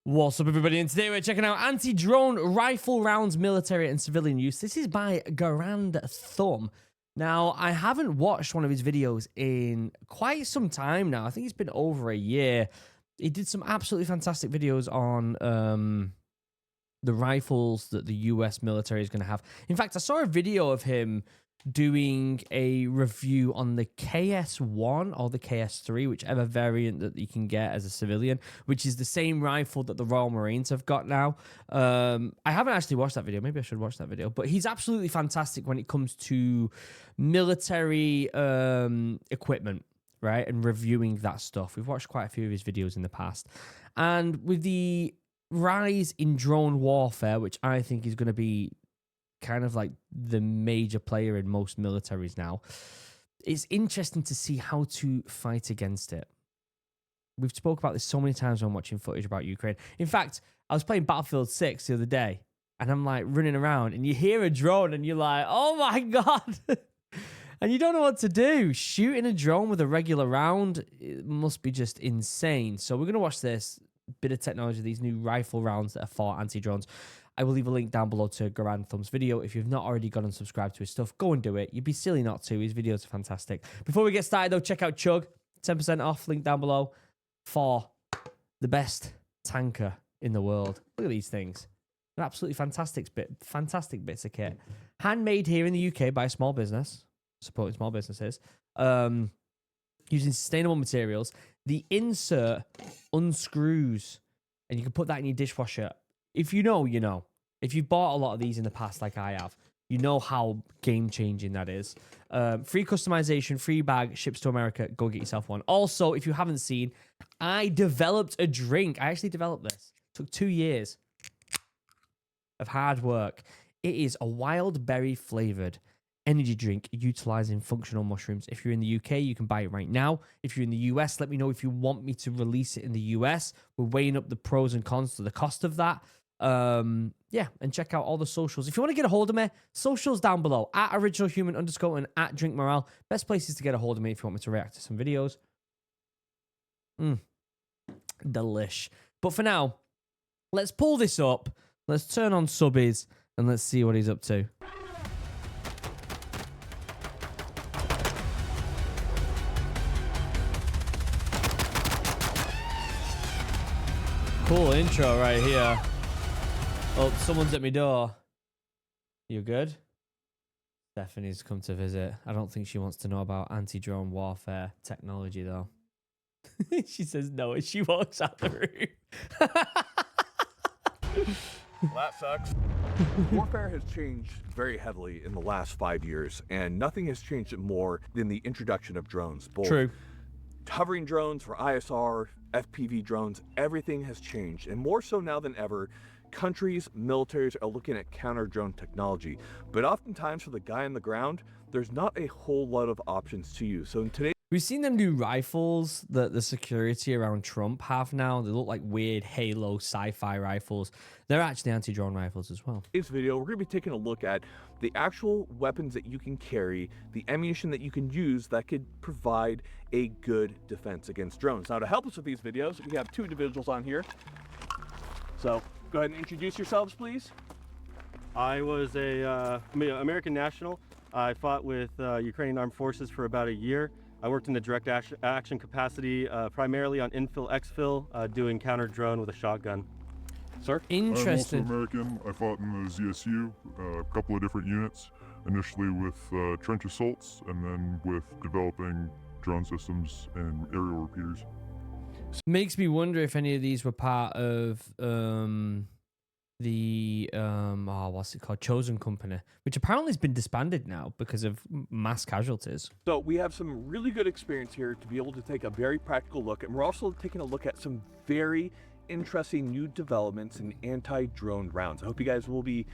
What's up, everybody? And today we're checking out anti-drone rifle rounds, military and civilian use. This is by Garand Thumb. Now, I haven't watched one of his videos in quite some time now. I think it's been over a year. He did some absolutely fantastic videos on the rifles that the US military is going to have. In fact, I saw a video of him doing a review on the KS1 or the KS3, whichever variant that you can get as a civilian, which is the same rifle that the Royal Marines have got now. I haven't actually watched that video. Maybe I should watch that video. But he's absolutely fantastic when it comes to military equipment, right? And reviewing that stuff. We've watched quite a few of his videos in the past. And with the rise in drone warfare, which I think is going to be kind of like the major player in most militaries now, it's interesting to see how to fight against it. We've spoke about this so many times when watching footage about Ukraine. In fact, I was playing Battlefield 6 the other day, and I'm like running around, and you hear a drone, and you're like, oh my God. And you don't know what to do. Shooting a drone with a regular round, it must be just insane. So we're going to watch this bit of technology, these new rifle rounds that are for anti-drones. I will leave a link down below to Garand Thumb's video. If you've not already gone and subscribed to his stuff, go and do it. You'd be silly not to. His videos are fantastic. Before we get started, though, check out Chug. 10% off, link down below, for the best tanker in the world. Look at these things. They're absolutely fantastic bits of kit. Handmade here in the UK by a small business, supporting small businesses, using sustainable materials. The insert unscrews, and you can put that in your dishwasher. If you know, you know. If you've bought a lot of these in the past, like I have, you know how game-changing that is. Free customization, free bag, ships to America. Go get yourself one. Also, if you haven't seen, I developed a drink. I actually developed this. It took 2 years of hard work. It is a wild berry-flavored energy drink utilizing functional mushrooms. If you're in the UK, you can buy it right now. If you're in the US, let me know if you want me to release it in the US. We're weighing up the pros and cons to the cost of that. Yeah, and check out all the socials. If you want to get a hold of me, socials down below, at originalhuman_ and at Drink Morale. Best places to get a hold of me if you want me to react to some videos. Delish. But for now, let's pull this up. Let's turn on subbies and let's see what he's up to. Cool intro right here. Oh, someone's at my door. You good? Stephanie's come to visit. I don't think she wants to know about anti-drone warfare technology, though. She says no as she walks out the room. Well, that sucks. Warfare has changed very heavily in the last 5 years, and nothing has changed it more than the introduction of drones. Both True. Hovering drones for ISR, FPV drones, everything has changed. And more so now than ever, countries, militaries are looking at counter-drone technology. But oftentimes for the guy on the ground, there's not a whole lot of options to use. So in today's We've seen them new rifles that the security around Trump have now. They look like weird Halo sci-fi rifles. They're actually anti-drone rifles as well. video, we're going to be taking a look at the actual weapons that you can carry, the ammunition that you can use that could provide a good defense against drones. Now, to help us with these videos, we have two individuals on here. So go ahead and introduce yourselves, please. I was a American national. I fought with Ukrainian Armed Forces for about a year. I worked in the direct action capacity, primarily on infill, exfil, doing counter drone with a shotgun. Sir? Interesting. I'm also American. I fought in the ZSU, a couple of different units, initially with trench assaults and then with developing drone systems and aerial repeaters. Makes me wonder if any of these were part of the what's it called, Chosen Company, which apparently has been disbanded now because of mass casualties. So we have some really good experience here to be able to take a very practical look, and we're also taking a look at some very interesting new developments in anti-drone rounds. I hope you guys will be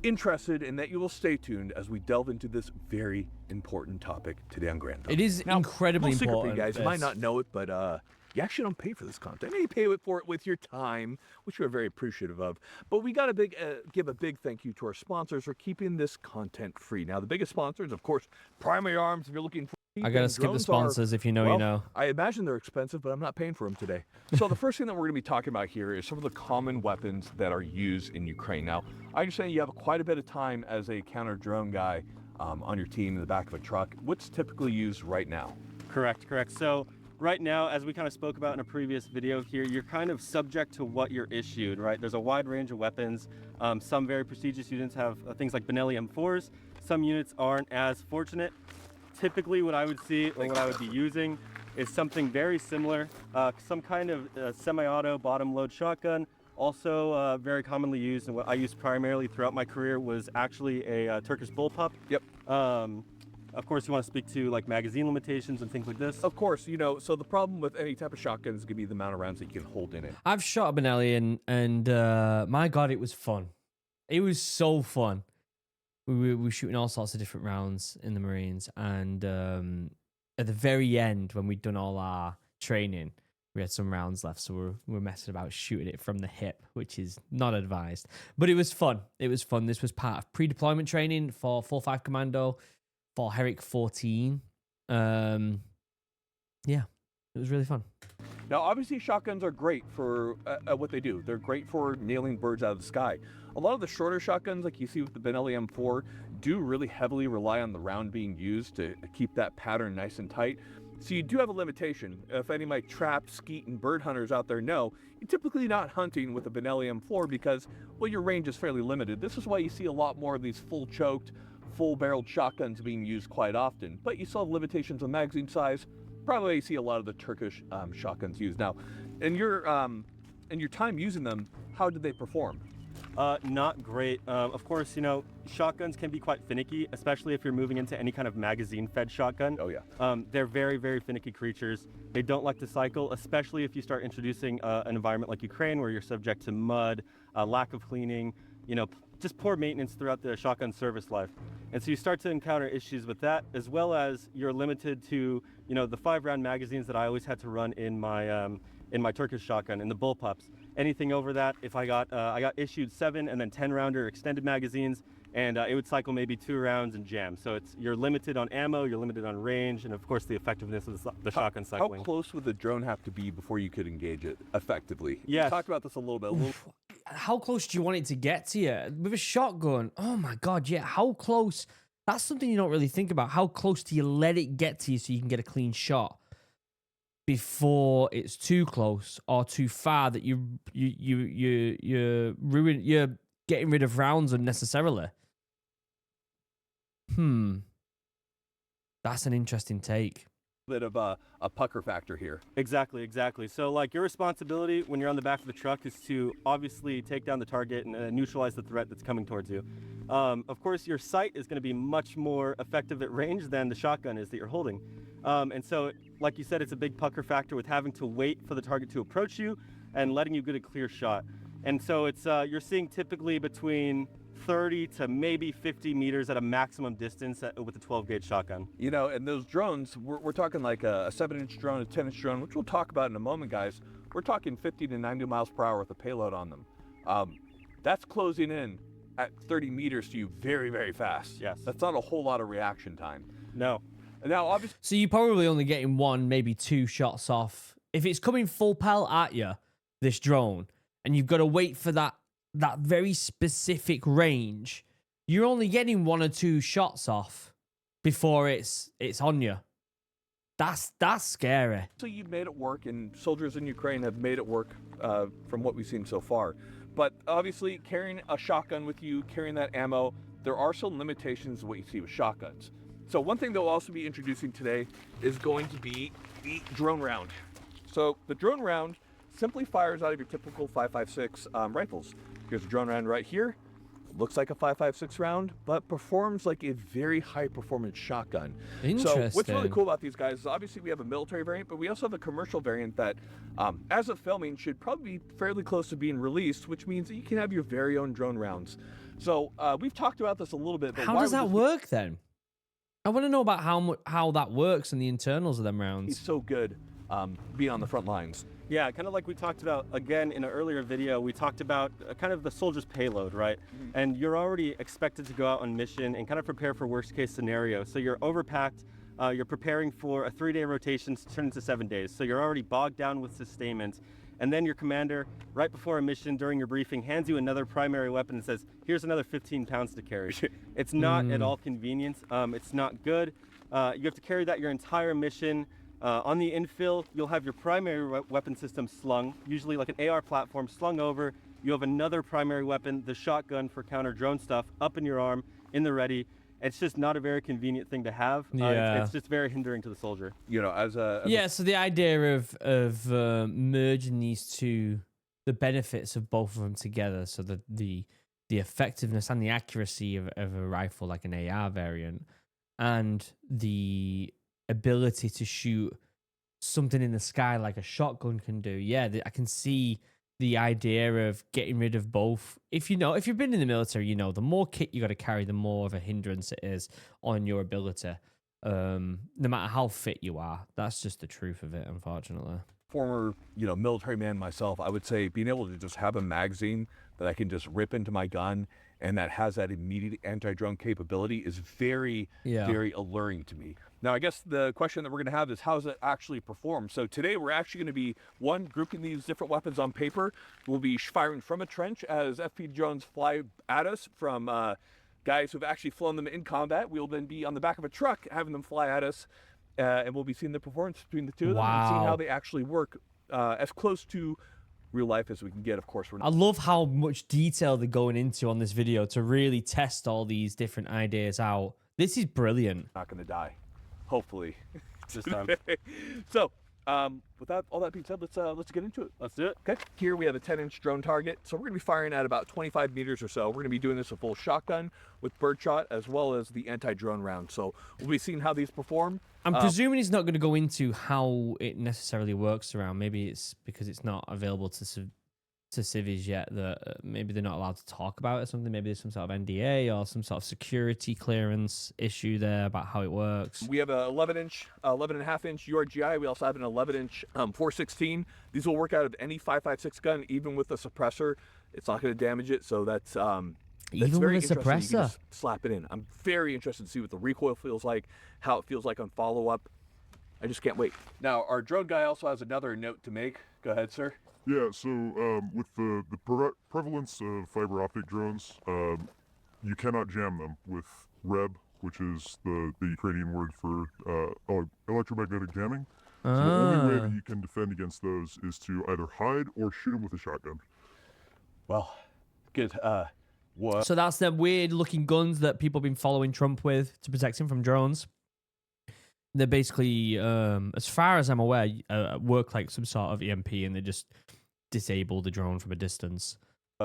interested and that you will stay tuned as we delve into this very important topic today on Grand Theft. It is incredibly secret for important. you guys. You might not know it, but you actually don't pay for this content. You pay for it with your time, which we're very appreciative of. But we got to give a big thank you to our sponsors for keeping this content free. Now, the biggest sponsors, of course, Primary Arms. If you're looking for I gotta skip the sponsors. If you know, you know. I imagine they're expensive, but I'm not paying for them today. So the first thing that we're going to be talking about here is some of the common weapons that are used in Ukraine. Now, I understand you have quite a bit of time as a counter drone guy on your team in the back of a truck. What's typically used right now? Correct. So right now, as we kind of spoke about in a previous video here, you're kind of subject to what you're issued, right? There's a wide range of weapons. Some very prestigious units have things like Benelli M4s. Some units aren't as fortunate. Typically what I would see or what I would be using is something very similar, some kind of semi-auto bottom load shotgun. Also very commonly used, and what I used primarily throughout my career was actually a Turkish bullpup. Yep. Of course, you want to speak to like magazine limitations and things like this. Of course, you know, so the problem with any type of shotgun is going to be the amount of rounds that you can hold in it. I've shot a Benelli and my God, it was fun. It was so fun. We were shooting all sorts of different rounds in the Marines, and at the very end, when we'd done all our training, we had some rounds left, so we were messing about shooting it from the hip, which is not advised. But it was fun. It was fun. This was part of pre-deployment training for 4-5 Commando, for Herrick 14. Yeah, it was really fun. Now, obviously, shotguns are great for what they do. They're great for nailing birds out of the sky. A lot of the shorter shotguns, like you see with the Benelli M4, do really heavily rely on the round being used to keep that pattern nice and tight. So you do have a limitation. If any of my trap, skeet, and bird hunters out there know, you're typically not hunting with a Benelli M4 because, well, your range is fairly limited. This is why you see a lot more of these full-choked, full-barreled shotguns being used quite often. But you still have limitations on magazine size. Probably you see a lot of the Turkish shotguns used. Now, in your time using them, how did they perform? Not great. Of course, you know, shotguns can be quite finicky, especially if you're moving into any kind of magazine-fed shotgun. Oh, yeah. They're very, very finicky creatures. They don't like to cycle, especially if you start introducing an environment like Ukraine where you're subject to mud, lack of cleaning, you know, just poor maintenance throughout the shotgun service life. And so you start to encounter issues with that, as well as you're limited to, you know, the 5-round magazines that I always had to run in my Turkish shotgun, in the bullpups. Anything over that, if I got issued 7 and then 10-rounder extended magazines, and it would cycle maybe 2 rounds and jam. So you're limited on ammo, you're limited on range, and of course the effectiveness of the shotgun cycling. How close would the drone have to be before you could engage it effectively? Yes. We talked about this a little bit. How close do you want it to get to you? With a shotgun, oh my God, yeah, how close? That's something you don't really think about. How close do you let it get to you so you can get a clean shot before it's too close or too far that you're getting rid of rounds unnecessarily? That's an interesting take. Bit of a pucker factor here. Exactly. So like your responsibility when you're on the back of the truck is to obviously take down the target and neutralize the threat that's coming towards you. Of course, your sight is going to be much more effective at range than the shotgun is that you're holding. And so, like you said, it's a big pucker factor with having to wait for the target to approach you and letting you get a clear shot. And so it's you're seeing typically between 30 to maybe 50 meters at a maximum distance with a 12-gauge shotgun. You know, and those drones, we're talking like a 7-inch drone, a 10-inch drone, which we'll talk about in a moment, guys. We're talking 50 to 90 miles per hour with a payload on them. That's closing in at 30 meters to you very, very fast. Yes. That's not a whole lot of reaction time. No. Now, obviously, So you're probably only getting 1, maybe 2 shots off. If it's coming full pelt at you, this drone, and you've got to wait for that very specific range, you're only getting 1 or 2 shots off before it's on you. That's scary. so you've made it work, and soldiers in Ukraine have made it work from what we've seen so far. But obviously, carrying a shotgun with you, carrying that ammo, there are some limitations to what you see with shotguns. So one thing they'll also be introducing today is going to be the drone round. So the drone round simply fires out of your typical 5.56 rifles. Here's a drone round right here. Looks like a 5.56 round, but performs like a very high performance shotgun. So what's really cool about these guys is obviously we have a military variant, but we also have a commercial variant that, as of filming, should probably be fairly close to being released, which means that you can have your very own drone rounds. So we've talked about this a little bit. But how does that work then? I want to know about how that works and the internals of them rounds. He's so good being on the front lines. Yeah, kind of like we talked about, again, in an earlier video, we talked about kind of the soldier's payload, right? Mm-hmm. And you're already expected to go out on mission and kind of prepare for worst case scenario. So you're overpacked, you're preparing for a 3-day rotation to turn into 7 days. So you're already bogged down with sustainment. And then your commander, right before a mission during your briefing, hands you another primary weapon and says, here's another 15 pounds to carry. It's not at all convenient. It's not good. You have to carry that your entire mission. On the infill, you'll have your primary weapon system slung, usually like an AR platform slung over. You have another primary weapon, the shotgun for counter drone stuff, up in your arm, in the ready. It's just not a very convenient thing to have. Yeah. It's just very hindering to the soldier. You know, as a So the idea of merging these two, the benefits of both of them together, so that the effectiveness and the accuracy of a rifle like an AR variant, and the ability to shoot something in the sky like a shotgun can do. Yeah, I can see the idea of getting rid of both. If you've been in the military, you know, the more kit you got to carry, the more of a hindrance it is on your ability. No matter how fit you are, that's just the truth of it, unfortunately. former, military man myself, I would say being able to just have a magazine that I can just rip into my gun and that has that immediate anti-drone capability is very, very alluring to me. Now, I guess the question that we're going to have is how does it actually perform? So today we're actually going to be, grouping these different weapons on paper. We'll be firing from a trench as FPV drones fly at us from guys who've actually flown them in combat. We'll then be on the back of a truck having them fly at us, and we'll be seeing the performance between the two of them and seeing how they actually work as close to real life as we can get. Of course, I love how much detail they're going into on this video to really test all these different ideas out. This is brilliant. Not going to die, hopefully. This time. So, with all that being said, let's get into it. Let's do it. Okay. Here we have a 10-inch drone target. So we're going to be firing at about 25 meters or so. We're going to be doing this with full shotgun with birdshot as well as the anti-drone round. So we'll be seeing how these perform. I'm presuming he's not going to go into how it necessarily works around. Maybe it's because it's not available to civvies yet that maybe they're not allowed to talk about it or something. Maybe there's some sort of NDA or some sort of security clearance issue there about how it works. We have a 11-inch, 11.5-inch URGI. We also have an 11-inch 416. These will work out of any 5.56 gun, even with a suppressor. It's not going to damage it. So that's Even very with a interesting. You can suppressor? just slap it in. I'm very interested to see what the recoil feels like, how it feels like on follow-up. I just can't wait. Now, our drone guy also has another note to make. Go ahead, sir. Yeah, so with the prevalence of fiber optic drones, you cannot jam them with REB, which is the Ukrainian word for electromagnetic jamming. So the only way that you can defend against those is to either hide or shoot them with a shotgun. Well, good. What? So that's the weird looking guns that people have been following Trump with to protect him from drones. They're basically, as far as I'm aware, work like some sort of EMP, and they just disable the drone from a distance.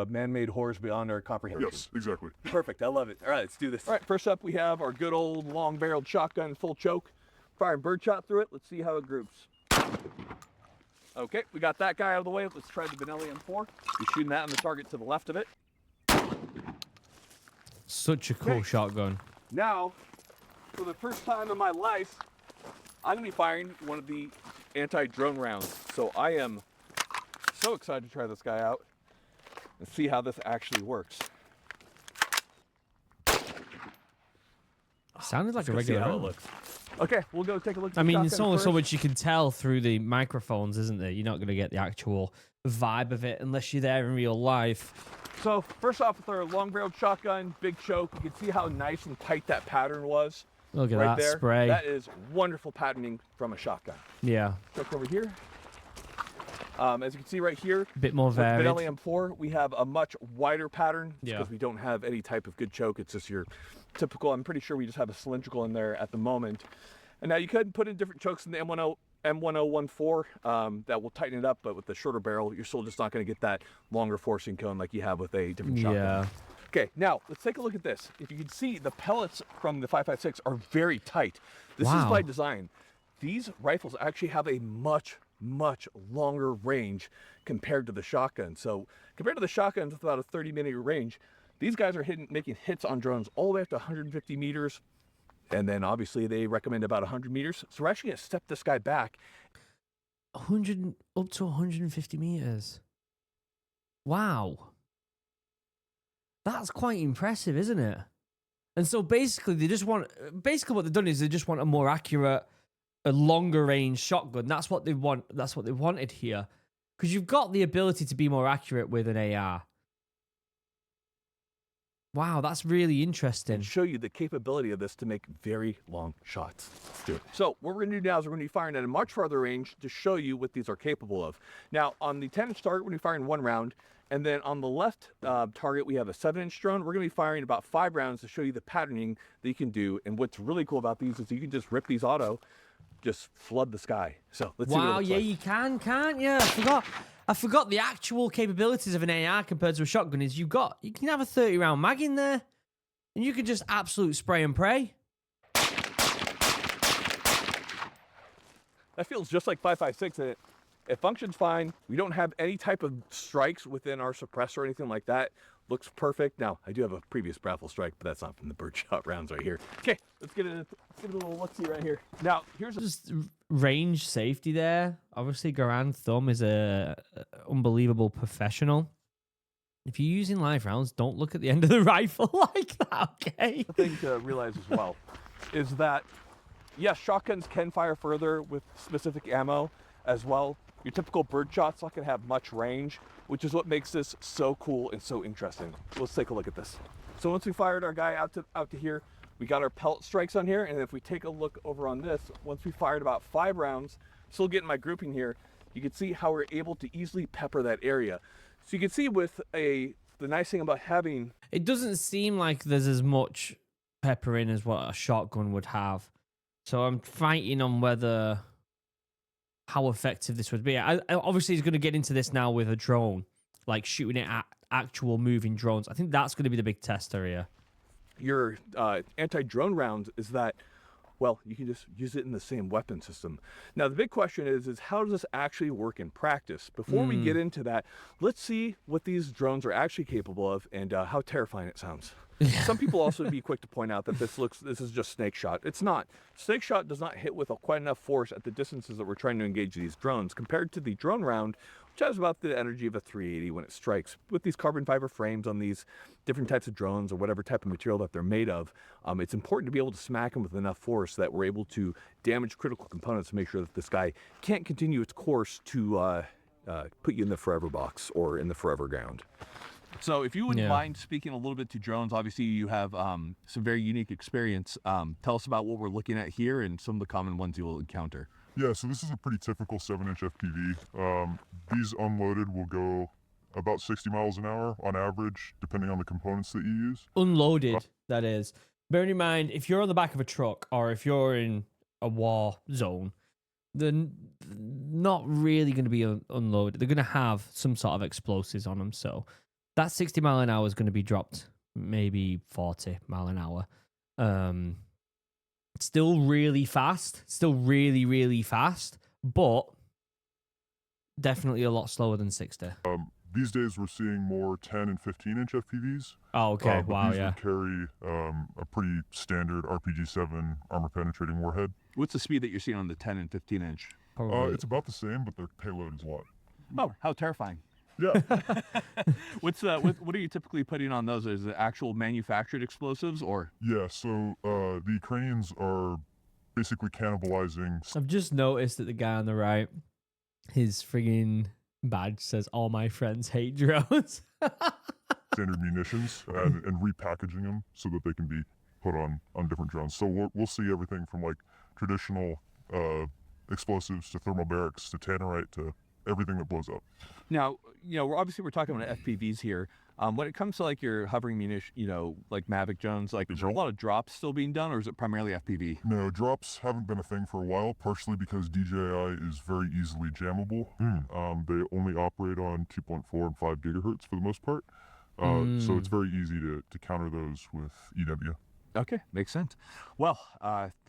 Man-made horrors beyond our comprehension. Yes, exactly. Perfect. I love it. All right, let's do this. All right, first up we have our good old long-barreled shotgun full choke. Firing birdshot through it. Let's see how it groups. Okay, we got that guy out of the way. Let's try the Benelli M4. We're shooting that on the target to the left of it. Such a cool shotgun. Now, for the first time in my life, I'm going to be firing one of the anti-drone rounds. So I am so excited to try this guy out and see how this actually works. Sounded like a Let's see regular how it round. looks. Okay, we'll go take a look at the I mean, there's shotgun only so first. much you can tell through the microphones, isn't there? You're not going to get the actual vibe of it unless you're there in real life. So first off, with our long-barreled shotgun, big choke, you can see how nice and tight that pattern was. Look at right that there. spray. That is wonderful patterning from a shotgun. Yeah, Look over here. As you can see right here, a bit more with the varied. Benelli M4, we have a much wider pattern Yeah. because we don't have any type of good choke. It's just your typical, I'm pretty sure we just have a cylindrical in there at the moment. And now you could put in different chokes in the M1014 that will tighten it up, but with the shorter barrel, you're still just not going to get that longer forcing cone like you have with a different shotgun. Yeah. Okay, now let's take a look at this. If you can see, the pellets from the 5.56 are very tight. This is Wow. by design. These rifles actually have a much longer range compared to the shotgun. So compared to the shotguns with about a 30-meter range, these guys are making hits on drones all the way up to 150 meters. And then obviously they recommend about 100 meters. So we're actually going to step this guy back. 100 up to 150 meters. Wow. That's quite impressive, isn't it? And so basically, basically what they've done is they just want a more accurate, a longer range shotgun. That's what they want. That's what they wanted here, because you've got the ability to be more accurate with an AR. Wow, that's really interesting. And show you the capability of this to make very long shots. Let's do it. So what we're going to do now is we're going to be firing at a much farther range to show you what these are capable of. Now, on the 10-inch target, we're going to be firing 1 round. And then on the left target, we have a 7-inch drone. We're going to be firing about 5 rounds to show you the patterning that you can do. And what's really cool about these is you can just rip these auto, just flood the sky. So let's see what it Wow, looks yeah, like. you can, can't you? I forgot the actual capabilities of an AR compared to a shotgun is you can have a 30-round mag in there, and you can just absolute spray and pray. That feels just like 5.56 and it functions fine. We don't have any type of strikes within our suppressor or anything like that. Looks perfect. Now, I do have a previous Brafel strike, but that's not from the birdshot rounds right here. Okay, let's get a little look-see right here. Now, here's Just range safety there. Obviously, Garand Thumb is a unbelievable professional. If you're using live rounds, don't look at the end of the rifle like that, okay? the thing to realize as well is that, yes, shotguns can fire further with specific ammo as well. Your typical birdshot's not going to have much range, which is what makes this so cool and so interesting. Let's take a look at this. So once we fired our guy out to here, we got our pellet strikes on here, and if we take a look over on this, once we fired about 5 rounds, still getting my grouping here, you can see how we're able to easily pepper that area. So you can see with the nice thing about having... It doesn't seem like there's as much peppering as what a shotgun would have. So I'm fighting on whether... how effective this would be. Obviously, he's going to get into this now with a drone, like shooting it at actual moving drones. I think that's going to be the big tester here. Your anti-drone rounds is that, well, you can just use it in the same weapon system. Now, the big question is how does this actually work in practice? Before we get into that, let's see what these drones are actually capable of and how terrifying it sounds. Some people also be quick to point out that this is just snake shot. It's not. Snake shot does not hit with quite enough force at the distances that we're trying to engage these drones compared to the drone round, which has about the energy of a 380 when it strikes. With these carbon fiber frames on these different types of drones or whatever type of material that they're made of, it's important to be able to smack them with enough force that we're able to damage critical components to make sure that this guy can't continue its course to put you in the forever box or in the forever ground. So if you wouldn't mind speaking a little bit to drones, obviously you have some very unique experience. Tell us about what we're looking at here and some of the common ones you will encounter. Yeah, so this is a pretty typical 7-inch FPV. These unloaded will go about 60 miles an hour on average, depending on the components that you use. Unloaded, that is. Bearing in mind, if you're on the back of a truck or if you're in a war zone, they're not really going to be unloaded. They're going to have some sort of explosives on them, so... that 60 mile an hour is going to be dropped maybe 40 mile an hour. Still really fast. Still really, really fast. But definitely a lot slower than 60. These days we're seeing more 10 and 15-inch FPVs. Oh, okay. But Wow, these yeah. would carry a pretty standard RPG-7 armor-penetrating warhead. What's the speed that you're seeing on the 10 and 15-inch? Probably. It's about the same, but their payload is a lot. Oh, how terrifying. Yeah. What are you typically putting on those? Is it actual manufactured explosives or? Yeah, so the Ukrainians are basically cannibalizing. I've just noticed that the guy on the right, his friggin' badge says, "All my friends hate drones." Standard munitions and repackaging them so that they can be put on different drones. So we'll see everything from like traditional explosives to thermobarics to tannerite to everything that blows up. Now, we're talking about FPVs here. When it comes to like your hovering munition, like Mavic drones, like is there a lot of drops still being done, or is it primarily FPV? No, drops haven't been a thing for a while, partially because DJI is very easily jammable. They only operate on 2.4 and 5 gigahertz for the most part. So it's very easy to counter those with EW. Okay, makes sense. Well,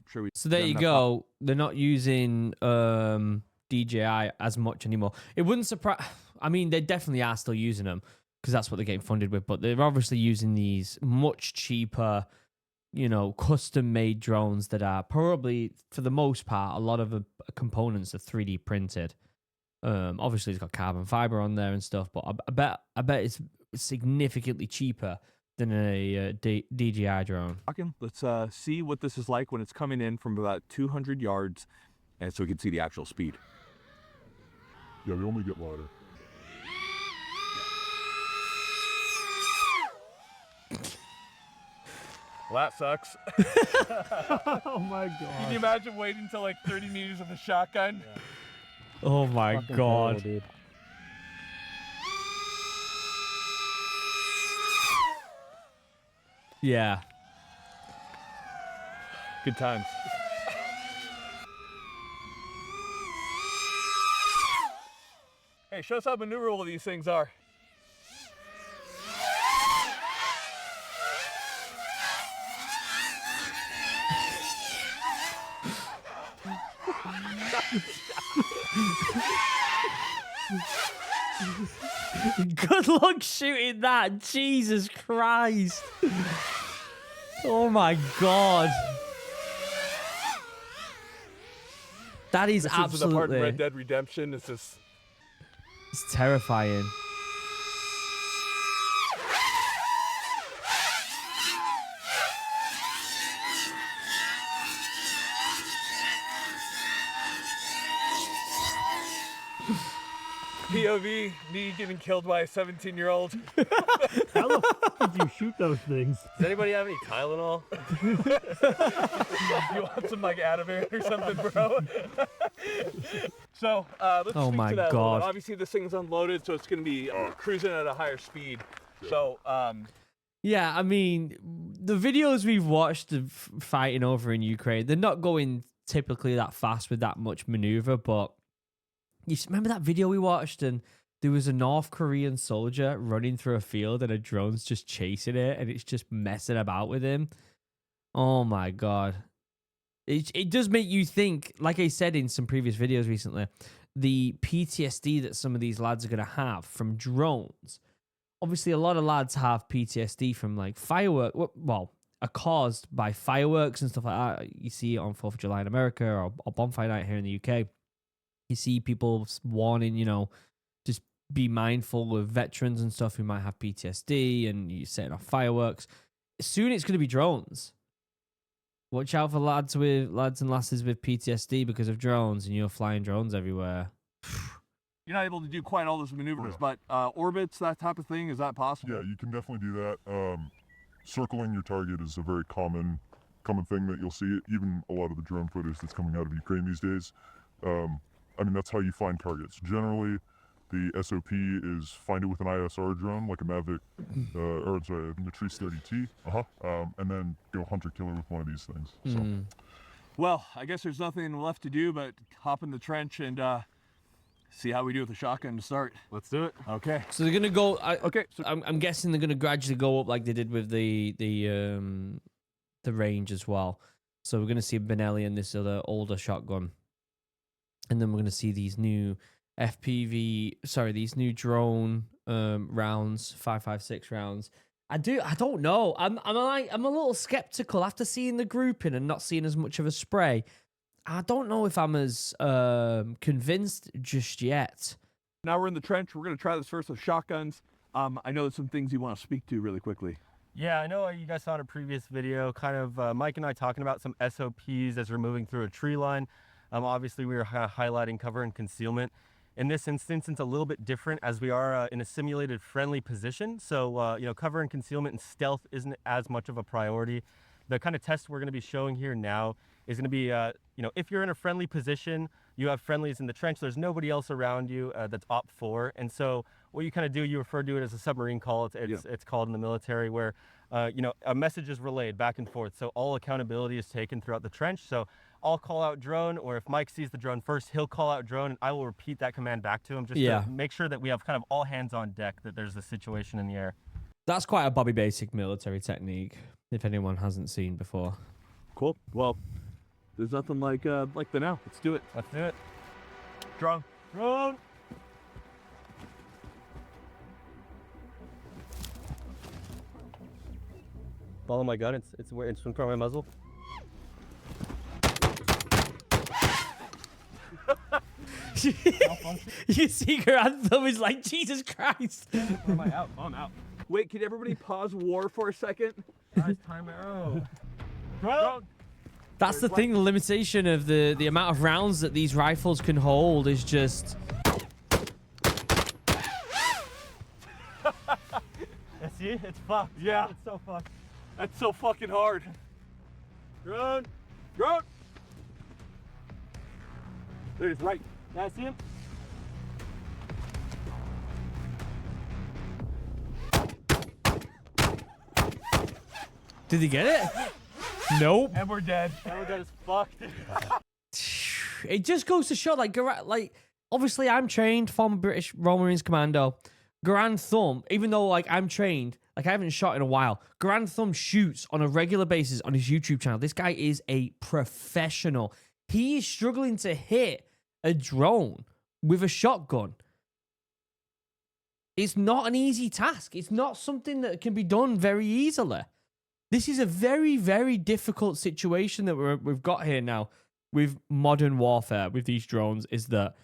sure we. So there you go. They're not using DJI as much anymore. It wouldn't surprise. I mean, they definitely are still using them because that's what they're getting funded with. But they're obviously using these much cheaper, custom-made drones that are probably, for the most part, a lot of the components are 3D printed. Obviously, it's got carbon fiber on there and stuff, but I bet it's significantly cheaper than a DJI drone. Let's see what this is like when it's coming in from about 200 yards, and so we can see the actual speed. Yeah, they only get louder. Well, that sucks. Oh my god. Can you imagine waiting until like 30 meters with a shotgun? Yeah. Oh my Fucking god. terrible, dude. Yeah. Good times. Hey, show us how maneuverable these things are. Good luck shooting that. Jesus Christ. Oh my god. That is This is the part in absolutely Red Dead Redemption. It's just it's terrifying. POV, me getting killed by a 17-year-old. How the fuck did you shoot those things? Does anybody have any Tylenol? You want some like Ativan or something, bro? So let's Oh speak my to that a little God. bit. Obviously, this thing's unloaded, so it's going to be cruising at a higher speed. So Yeah, I mean, the videos we've watched of fighting over in Ukraine, they're not going typically that fast with that much maneuver, but remember that video we watched and there was a North Korean soldier running through a field and a drone's just chasing it and it's just messing about with him? Oh my god. It does make you think, like I said in some previous videos recently, the PTSD that some of these lads are going to have from drones. Obviously, a lot of lads have PTSD from like fireworks, well, are caused by fireworks and stuff like that. You see it on 4th of July in America or Bonfire Night here in the UK. You see people warning, you know, just be mindful of veterans and stuff who might have PTSD and you're setting off fireworks. Soon it's going to be drones. Watch out for lads and lasses with PTSD because of drones and you're flying drones everywhere. you're not able to do quite all those maneuvers, Yeah. but orbits, that type of thing, is that possible? Yeah, you can definitely do that. Circling your target is a very common thing that you'll see. Even a lot of the drone footage that's coming out of Ukraine these days. I mean, that's how you find targets. Generally, the SOP is find it with an ISR drone, like a Mavic, or sorry, a Matrice 30T, and then go hunter-killer with one of these things. So, Well, I guess there's nothing left to do but hop in the trench and see how we do with the shotgun to start. Let's do it. Okay. So they're gonna go. Okay. So I'm guessing they're gonna gradually go up like they did with the range as well. So we're gonna see Benelli and this other older shotgun, and then we're gonna see these new these new drone rounds, 5.56 rounds. I don't know. I'm a little skeptical after seeing the grouping and not seeing as much of a spray. I don't know if I'm as convinced just yet. now we're in the trench. We're going to try this first with shotguns. I know there's some things you want to speak to really quickly. Yeah, I know you guys saw in a previous video, kind of Mike and I talking about some SOPs as we're moving through a tree line. Obviously, we were highlighting cover and concealment. In this instance, it's a little bit different as we are in a simulated friendly position. So, you know, cover and concealment and stealth isn't as much of a priority. The kind of test we're going to be showing here now is going to be, you know, if you're in a friendly position, you have friendlies in the trench, there's nobody else around you that's OP4. And so what you kind of do, you refer to it as a submarine call. It's called in the military where, you know, a message is relayed back and forth. So all accountability is taken throughout the trench. So I'll call out drone, or if Mike sees the drone first, he'll call out drone, and I will repeat that command back to him just to make sure that we have kind of all hands on deck, that there's a situation in the air. That's quite a Bobby Basic military technique, if anyone hasn't seen before. Cool. Well, there's nothing like the now. Let's do it. Let's do it. Drone. Drone! Follow my gun, it's in front of my muzzle. Your secret anthem is like, Jesus Christ. Where am I out? Oh, I'm out. Wait, can everybody pause war for a second? Guys, time arrow. Drone. That's the thing. The limitation of the amount of rounds that these rifles can hold is just. See, it's fucked. Yeah. It's so fucked. That's so fucking hard. Drone. Drone. There it is, right. Yeah, I see him. Did he get it? Nope. And we're dead. Now we're dead as fuck. It just goes to show, like obviously I'm trained, former British Royal Marines Commando. Garand Thumb, even though like I'm trained, like I haven't shot in a while, Garand Thumb shoots on a regular basis on his YouTube channel. This guy is a professional. He is struggling to hit a drone with a shotgun. It's not an easy task. It's not something that can be done very easily. This is a very, very difficult situation that we've got here now with modern warfare with these drones, is that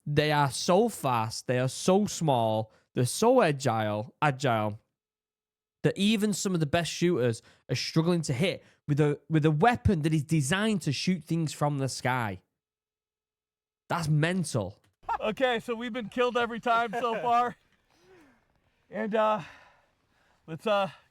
they are so fast, they are so small, they're so agile that even some of the best shooters are struggling to hit with a weapon that is designed to shoot things from the sky. That's mental. Okay, so we've been killed every time so far. And let's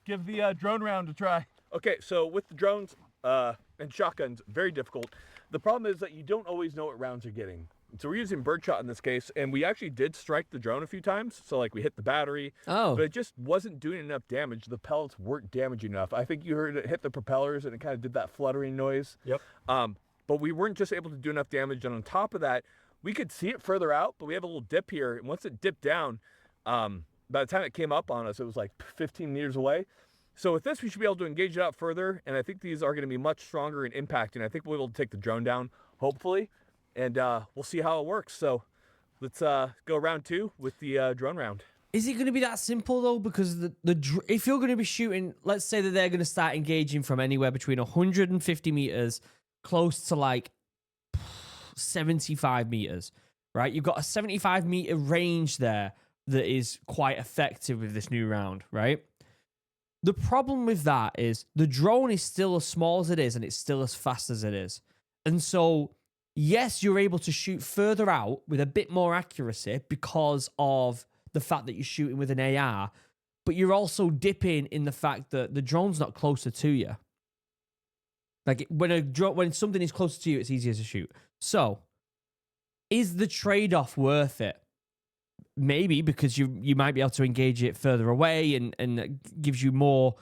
give the drone round a try. Okay, so with the drones and shotguns, very difficult. The problem is that you don't always know what rounds you're getting. So we're using birdshot in this case, and we actually did strike the drone a few times. So like we hit the battery, but it just wasn't doing enough damage. The pellets weren't damaging enough. I think you heard it hit the propellers and it kind of did that fluttering noise. Yep. But we weren't just able to do enough damage. And on top of that, we could see it further out, but we have a little dip here. And once it dipped down, by the time it came up on us, it was like 15 meters away. So with this, we should be able to engage it out further. And I think these are going to be much stronger in impact. And I think we'll be able to take the drone down, hopefully. And we'll see how it works. So let's go round 2 with the drone round. Is it going to be that simple though? Because if you're going to be shooting, let's say that they're going to start engaging from anywhere between 150 meters close to like 75 meters, right? You've got a 75 meter range there that is quite effective with this new round, right? The problem with that is the drone is still as small as it is and it's still as fast as it is. And so, yes, you're able to shoot further out with a bit more accuracy because of the fact that you're shooting with an AR, but you're also dipping in the fact that the drone's not closer to you. Like when something is closer to you, it's easier to shoot. So, is the trade-off worth it? Maybe, because you might be able to engage it further away and it gives you more,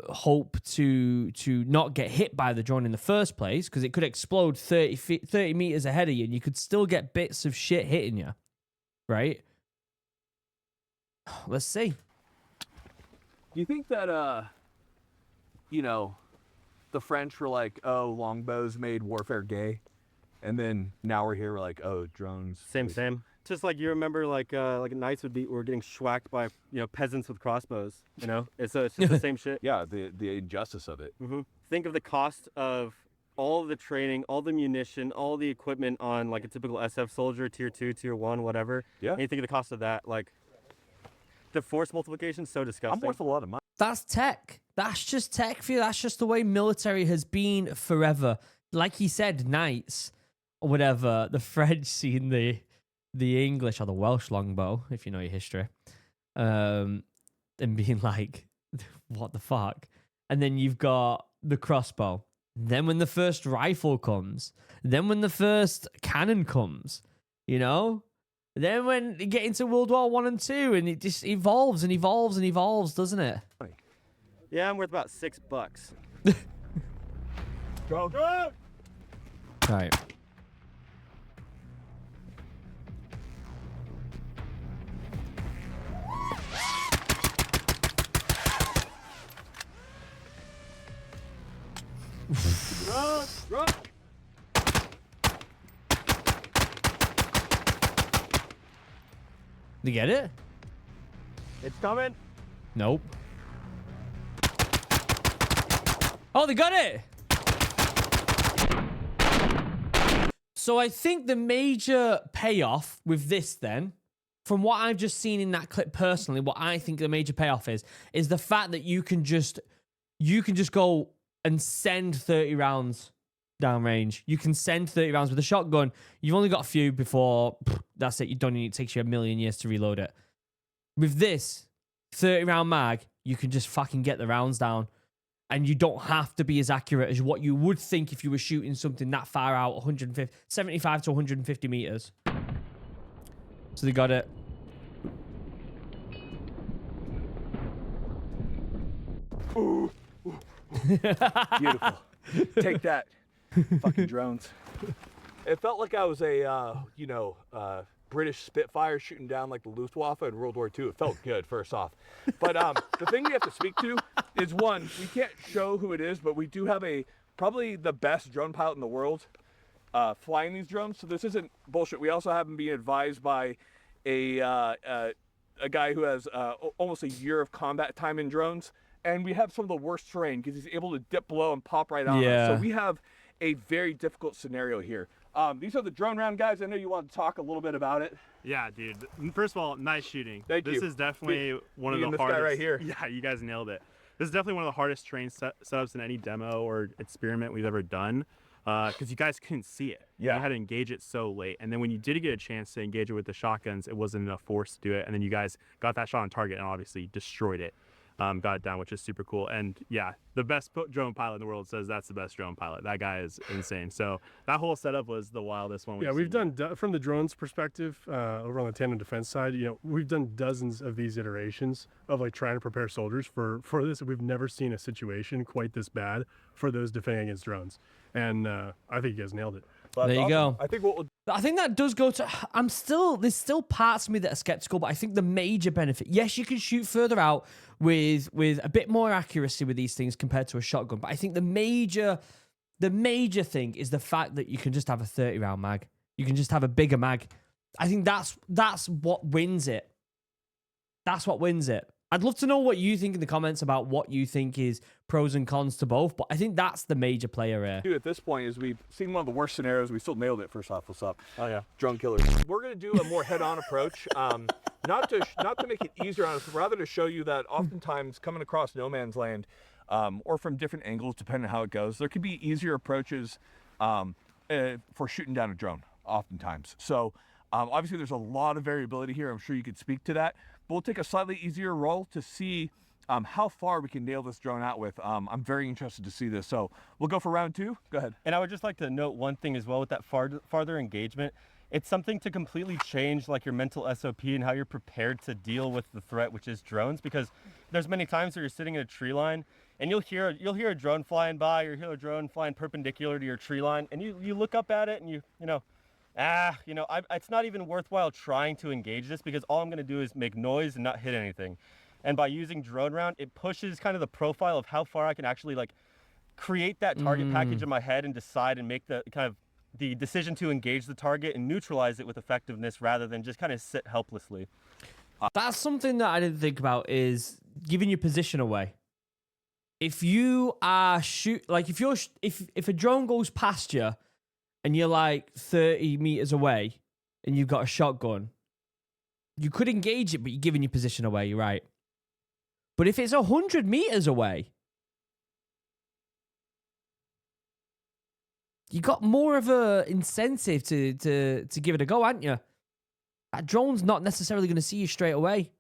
hope to not get hit by the drone in the first place, because it could explode 30 meters ahead of you and you could still get bits of shit hitting you, right? Let's see. Do you think that, the French were like, oh, longbows made warfare gay? And then now we're here, we're like, oh, drones. Same. Just like you remember, like knights were getting schwacked by peasants with crossbows. It's just the same shit. Yeah, the injustice of it. Mm-hmm. Think of the cost of all of the training, all the munition, all the equipment on like a typical SF soldier, tier 2, tier 1, whatever. Yeah. And you think of the cost of that, like the force multiplication is so disgusting. I'm worth a lot of money. That's tech. That's just tech for you. That's just the way military has been forever. Like he said, knights or whatever, the French seeing the English or the Welsh longbow, if you know your history, and being like, what the fuck? And then you've got the crossbow. Then when the first rifle comes, then when the first cannon comes, then when you get into World War I and II, and it just evolves and evolves and evolves, doesn't it? Yeah, I'm worth about $6. Drone. Right. Run! Did you get it? It's coming. Nope. Oh, they got it! So I think the major payoff with this then, from what I've just seen in that clip personally, what I think the major payoff is the fact that you can just go and send 30 rounds downrange. You can send 30 rounds with a shotgun. You've only got a few before that's it. You're done. It takes you a million years to reload it. With this 30 round mag, you can just fucking get the rounds down. And you don't have to be as accurate as what you would think if you were shooting something that far out, 75 to 150 meters. So they got it. Beautiful. Take that, fucking drones. It felt like I was a, British Spitfire shooting down like the Luftwaffe in World War II. It felt good, first off. But the thing we have to speak to is, one, we can't show who it is, but we do have probably the best drone pilot in the world flying these drones. So this isn't bullshit. We also have him being advised by a guy who has almost a year of combat time in drones. And we have some of the worst terrain because he's able to dip below and pop right on us. So we have a very difficult scenario here. These are the drone round guys. I know you want to talk a little bit about it. Yeah, dude. First of all, nice shooting. Thank you. This is definitely one of the this hardest. guy right here. Yeah, you guys nailed it. This is definitely one of the hardest terrain setups in any demo or experiment we've ever done, because you guys couldn't see it. Yeah. You had to engage it so late, and then when you did get a chance to engage it with the shotguns, it wasn't enough force to do it, and then you guys got that shot on target and obviously destroyed it. Got it down, which is super cool. And yeah, the best drone pilot in the world says that's the best drone pilot. That guy is insane. So that whole setup was the wildest one. We've done, from the drones perspective, over on the tandem defense side, we've done dozens of these iterations of like trying to prepare soldiers for this. We've never seen a situation quite this bad for those defending against drones. And I think you guys nailed it. Well, there you go. I think that does go to. There's still parts of me that are skeptical, but I think the major benefit, yes, you can shoot further out with a bit more accuracy with these things compared to a shotgun. But I think the major thing is the fact that you can just have a 30 round mag. You can just have a bigger mag. I think that's what wins it. That's what wins it. I'd love to know what you think in the comments about what you think is pros and cons to both, but I think that's the major player here. At this point is we've seen one of the worst scenarios. We still nailed it. First off, what's up? Oh yeah, drone killers. We're gonna do a more head-on approach, not to make it easier on us, but rather to show you that oftentimes coming across no man's land, or from different angles, depending on how it goes, there could be easier approaches for shooting down a drone. Oftentimes, so obviously there's a lot of variability here. I'm sure you could speak to that. But we'll take a slightly easier roll to see how far we can nail this drone out with. I'm very interested to see this. So we'll go for round 2. Go ahead. And I would just like to note one thing as well with that farther engagement. It's something to completely change like your mental SOP and how you're prepared to deal with the threat, which is drones. Because there's many times where you're sitting in a tree line and you'll hear a drone flying by, or you'll hear a drone flying perpendicular to your tree line, and you look up at it and it's not even worthwhile trying to engage this because all I'm going to do is make noise and not hit anything. And by using drone round, it pushes kind of the profile of how far I can actually like create that target package in my head and decide and make the kind of the decision to engage the target and neutralize it with effectiveness rather than just kind of sit helplessly. That's something that I didn't think about, is giving your position away. If you are if a drone goes past you and you're like 30 meters away and you've got a shotgun, you could engage it, but you're giving your position away, you're right. But if it's 100 meters away, you got more of a incentive to give it a go, aren't you? That drone's not necessarily going to see you straight away.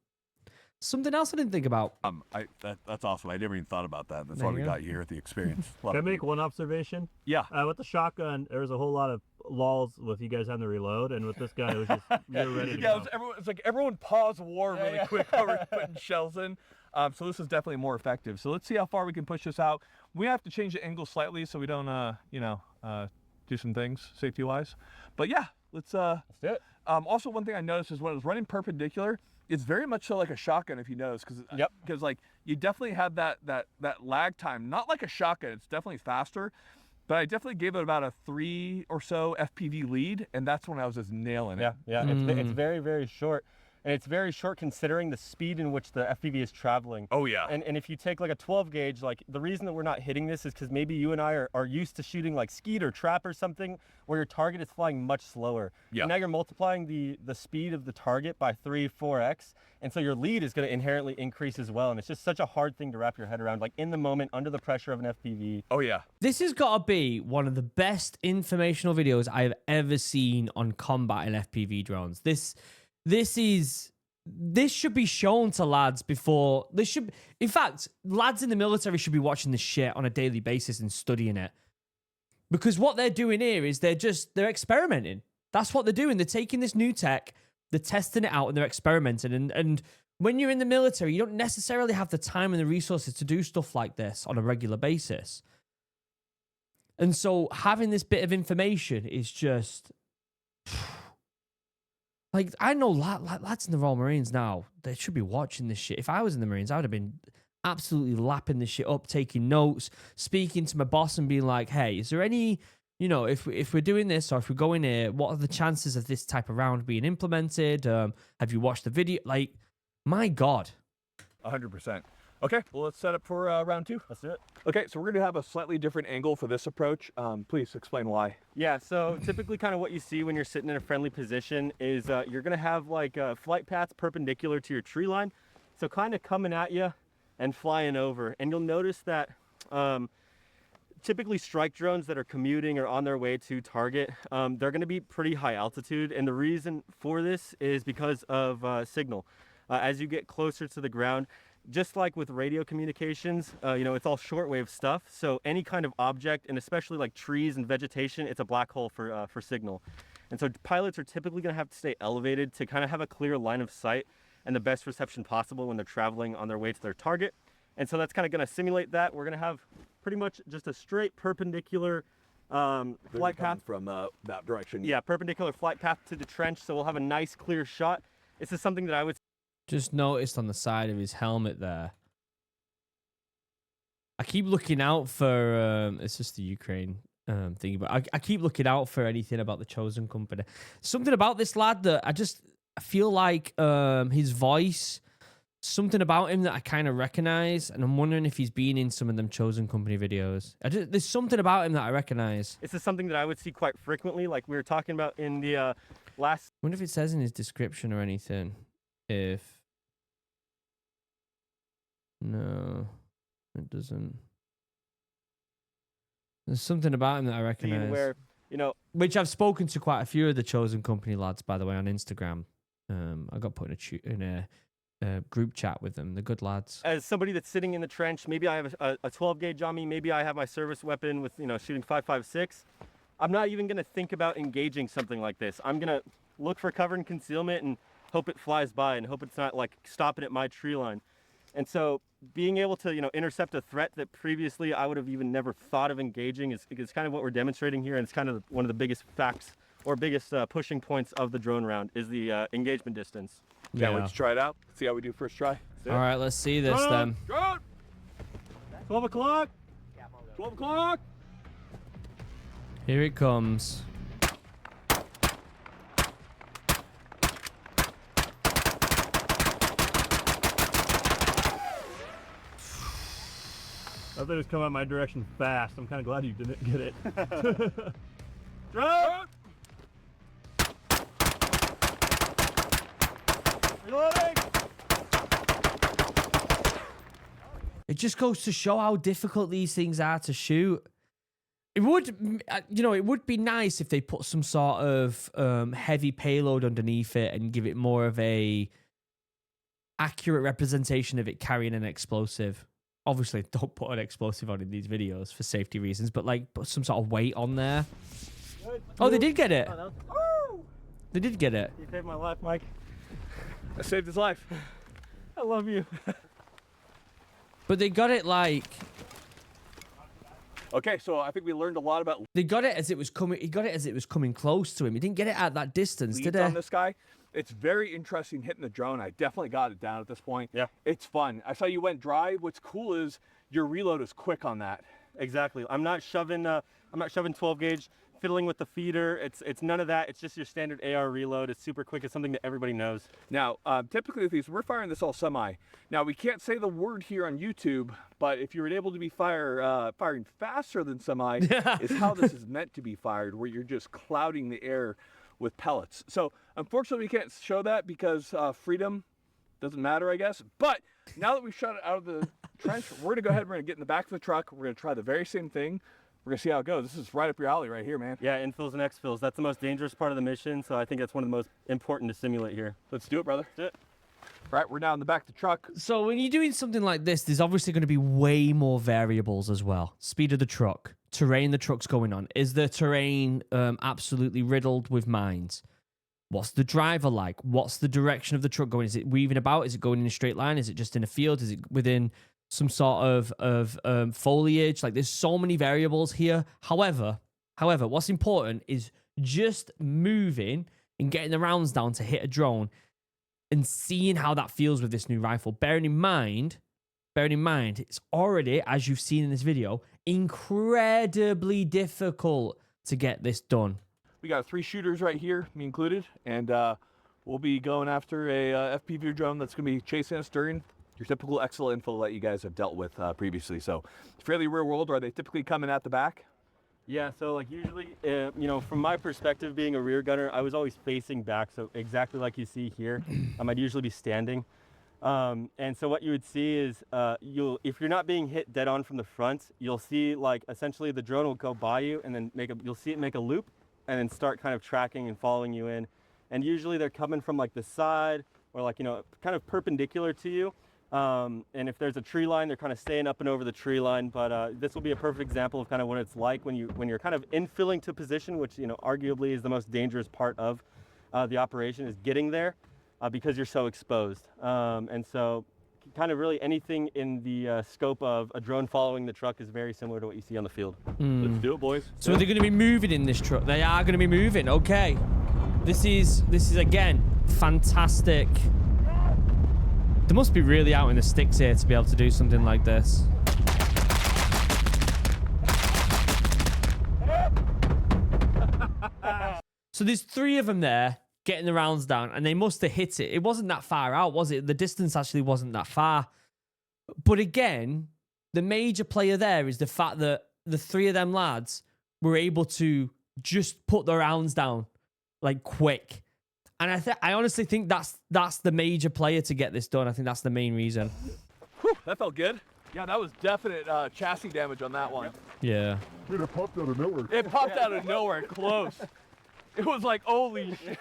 Something else I didn't think about. That's awesome. I never even thought about that. That's There why we you go. got you here at the experience. Can I make one observation? Yeah. With the shotgun, there was a whole lot of lulls with you guys having to reload, and with this guy, it was just you're ready to go. It's like everyone pause war really quick while we're putting shells in. So this is definitely more effective. So let's see how far we can push this out. We have to change the angle slightly so we don't, do some things safety-wise. But yeah, let's do it. Also, one thing I noticed is when it was running perpendicular, it's very much so like a shotgun, if you notice, because like you definitely have that lag time. Not like a shotgun, it's definitely faster. But I definitely gave it about a 3 or so FPV lead, and that's when I was just nailing it. Yeah, it's very, very short. and it's very short considering the speed in which the FPV is traveling. Oh yeah. And if you take like a 12 gauge, like the reason that we're not hitting this is because maybe you and I are used to shooting like skeet or trap or something where your target is flying much slower. Yeah. And now you're multiplying the speed of the target by 3-4x, and so your lead is going to inherently increase as well. And it's just such a hard thing to wrap your head around, like in the moment, under the pressure of an FPV. Oh yeah. This has got to be one of the best informational videos I've ever seen on combat and FPV drones. This should be shown to lads before. In fact, lads in the military should be watching this shit on a daily basis and studying it. Because what they're doing here is they're experimenting. That's what they're doing. They're taking this new tech, they're testing it out, and they're experimenting. And when you're in the military, you don't necessarily have the time and the resources to do stuff like this on a regular basis. And so having this bit of information is just... Like, I know lads in the Royal Marines now, they should be watching this shit. If I was in the Marines, I would have been absolutely lapping this shit up, taking notes, speaking to my boss and being like, hey, is there any, if we're doing this or if we're going here, what are the chances of this type of round being implemented? Have you watched the video? Like, my God. 100%. Okay, well, let's set up for round 2. Let's do it. Okay, so we're going to have a slightly different angle for this approach. Please explain why. Yeah, so typically kind of what you see when you're sitting in a friendly position is you're going to have like flight paths perpendicular to your tree line. So kind of coming at you and flying over. And you'll notice that typically strike drones that are commuting or on their way to target, they're going to be pretty high altitude. And the reason for this is because of signal. As you get closer to the ground, just like with radio communications, it's all shortwave stuff. So any kind of object, and especially like trees and vegetation, it's a black hole for signal. And so pilots are typically going to have to stay elevated to kind of have a clear line of sight and the best reception possible when they're traveling on their way to their target. And so that's kind of going to simulate that. We're going to have pretty much just a straight perpendicular flight path from that direction. Yeah, perpendicular flight path to the trench. So we'll have a nice clear shot. This is something that I would Just noticed on the side of his helmet there. I keep looking out for, it's just the Ukraine thing, but I keep looking out for anything about the Chosen Company. Something about this lad that I feel like his voice, something about him that I kind of recognize, and I'm wondering if he's been in some of them Chosen Company videos. There's something about him that I recognize. This is something that I would see quite frequently, like we were talking about in the last... I wonder if it says in his description or anything, if... No, it doesn't. There's something about him that I recognize. Where, which I've spoken to quite a few of the Chosen Company lads, by the way, on Instagram. I got put in a group chat with them. They're good lads. As somebody that's sitting in the trench, maybe I have a 12 gauge on me, maybe I have my service weapon with, shooting 5.56. I'm not even going to think about engaging something like this. I'm going to look for cover and concealment and hope it flies by and hope it's not like stopping at my tree line. And so being able to, intercept a threat that previously I would have even never thought of engaging is kind of what we're demonstrating here. And it's kind of one of the biggest facts or biggest pushing points of the drone round is the engagement distance. Yeah, let's try it out. See how we do first try. All right, let's see this then. Drone! 12 o'clock. 12 o'clock. Here it comes. That thing was coming out my direction fast. I'm kind of glad you didn't get it. Drone! Reloading! It just goes to show how difficult these things are to shoot. It would, it would be nice if they put some sort of heavy payload underneath it and give it more of a accurate representation of it carrying an explosive. Obviously, don't put an explosive on in these videos for safety reasons, but like put some sort of weight on there. Oh, they did get it. They did get it. You saved my life, Mike. I saved his life. I love you. But they got it like... Okay, so I think we learned a lot about They got it as it was coming. He got it as it was coming close to him. He didn't get it at that distance, leads did he? on this guy. It's very interesting hitting the drone. I definitely got it down at this point. Yeah. It's fun. I saw you went dry. What's cool is your reload is quick on that. Exactly. I'm not shoving 12 gauge fiddling with the feeder. It's none of that. It's just your standard AR reload. It's super quick. It's something that everybody knows. Now, typically with these, we're firing this all semi. Now, we can't say the word here on YouTube, but if you're able to be firing faster than semi, is how this is meant to be fired, where you're just clouding the air with pellets. So, unfortunately, we can't show that because freedom doesn't matter, I guess. But now that we've shot it out of the trench, we're gonna go ahead. We're gonna get in the back of the truck. We're gonna try the very same thing. We're gonna see how it goes. This is right up your alley right here, man. Yeah, infills and exfills. That's the most dangerous part of the mission, so I think that's one of the most important to simulate here. Let's do it, brother. That's it. Right, we're now in the back of the truck. So when you're doing something like this, there's obviously going to be way more variables as well. Speed of the truck, terrain the truck's going on. Is the terrain absolutely riddled with mines? What's the driver like? What's the direction of the truck going? Is it weaving about? Is it going in a straight line? Is it just in a field? Is it within some sort of foliage? Like, there's so many variables here. However, what's important is just moving and getting the rounds down to hit a drone and seeing how that feels with this new rifle. Bearing in mind, it's already, as you've seen in this video, incredibly difficult to get this done. We got 3 shooters right here, me included, and we'll be going after a FPV drone that's going to be chasing us during your typical XL info that you guys have dealt with previously. So it's fairly real world. Are they typically coming at the back? Yeah, so like usually, you know, from my perspective being a rear gunner, I was always facing back, so exactly like you see here. I'd usually be standing. And so what you would see is, if you're not being hit dead on from the front, you'll see like essentially the drone will go by you and then you'll see it make a loop and then start kind of tracking and following you in. And usually they're coming from like the side or like, you know, kind of perpendicular to you. And if there's a tree line, they're kind of staying up and over the tree line. But this will be a perfect example of kind of what it's like when you're kind of infilling to position, which, you know, arguably is the most dangerous part of the operation, is getting there because you're so exposed. And so kind of really anything in the scope of a drone following the truck is very similar to what you see on the field. Let's do it, boys. So they're going to be moving in this truck. They are going to be moving. Okay. This is again fantastic. They must be really out in the sticks here to be able to do something like this. So there's 3 of them there getting the rounds down, and they must have hit it. It wasn't that far out, was it? The distance actually wasn't that far. But again, the major player there is the fact that the 3 of them lads were able to just put the rounds down like quick. And I honestly think that's the major player to get this done. I think that's the main reason. Whew, that felt good. Yeah, that was definite chassis damage on that one. Yeah. Dude, it popped out of nowhere. It popped out of nowhere, close. It was like, holy shit.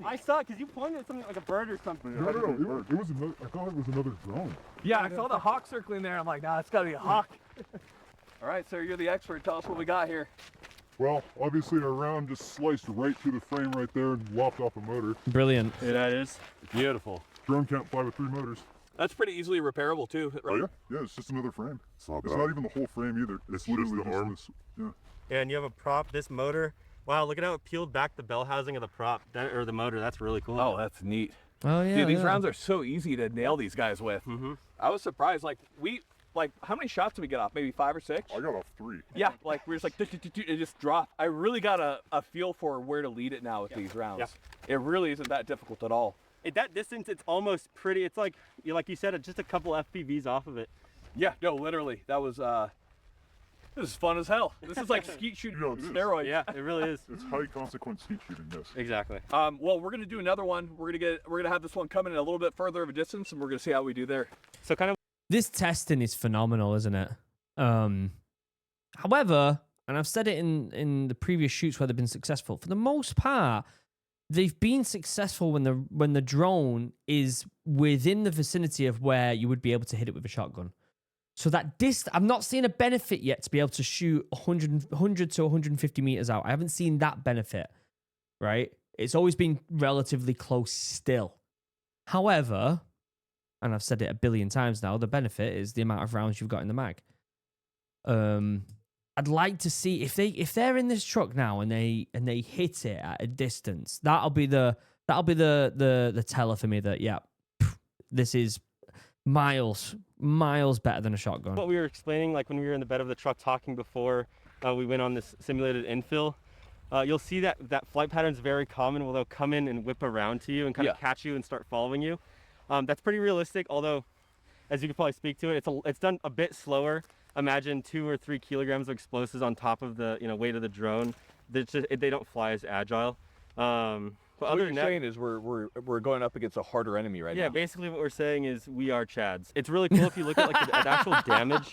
I saw it because you pointed at something like a bird or something. No, it was another. I thought it was another drone. Yeah, I saw the hawk circling there. I'm like, nah, it's gotta be a hawk. All right, sir, you're the expert. Tell us what we got here. Well, obviously our round just sliced right through the frame right there and lopped off a motor. Brilliant. Yeah, that is. Beautiful. Drone can't fly with 3 motors. That's pretty easily repairable too, right? Oh yeah? Yeah, it's just another frame. It's not even the whole frame either. It's literally the arm. Yeah. Yeah, and you have a prop, this motor. Wow, look at how it peeled back the bell housing of the prop, or the motor. That's really cool. Oh, that's neat. Oh yeah. Dude, these rounds are so easy to nail these guys with. Mm-hmm. I was surprised. Like, how many shots did we get off? Maybe 5 or 6? I got off 3. Yeah, like we're just like, it just dropped. I really got a feel for where to lead it now with these rounds. Yeah. It really isn't that difficult at all. At that distance, it's almost pretty. It's like you said, just a couple FPVs off of it. Yeah, no, literally. That was, this is fun as hell. This is like skeet shooting Yeah, it is. steroids. Yeah, it really is. It's high consequence skeet shooting, yes. Exactly. Well, we're gonna do another one. We're gonna have this one coming in a little bit further of a distance, and we're gonna see how we do there. So kind of. This testing is phenomenal, isn't it? However, and I've said it in the previous shoots where they've been successful, for the most part, they've been successful when the drone is within the vicinity of where you would be able to hit it with a shotgun. So that I'm not seeing a benefit yet to be able to shoot 100 to 150 meters out. I haven't seen that benefit, right? It's always been relatively close still. However, and I've said it a billion times now, the benefit is the amount of rounds you've got in the mag. I'd like to see if they're in this truck now and they hit it at a distance. That'll be the teller for me that this is miles better than a shotgun. What we were explaining, like when we were in the bed of the truck talking before we went on this simulated infill, You'll see that flight pattern is very common where they'll come in and whip around to you and kind of catch you and start following you. That's pretty realistic, although as you could probably speak to it, it's done a bit slower. Imagine 2 or 3 kilograms of explosives on top of the weight of the drone. They don't fly as agile. But What other you're than that, saying is we're going up against a harder enemy right yeah, now. basically what we're saying is we are Chads. It's really cool if you look at like the actual damage.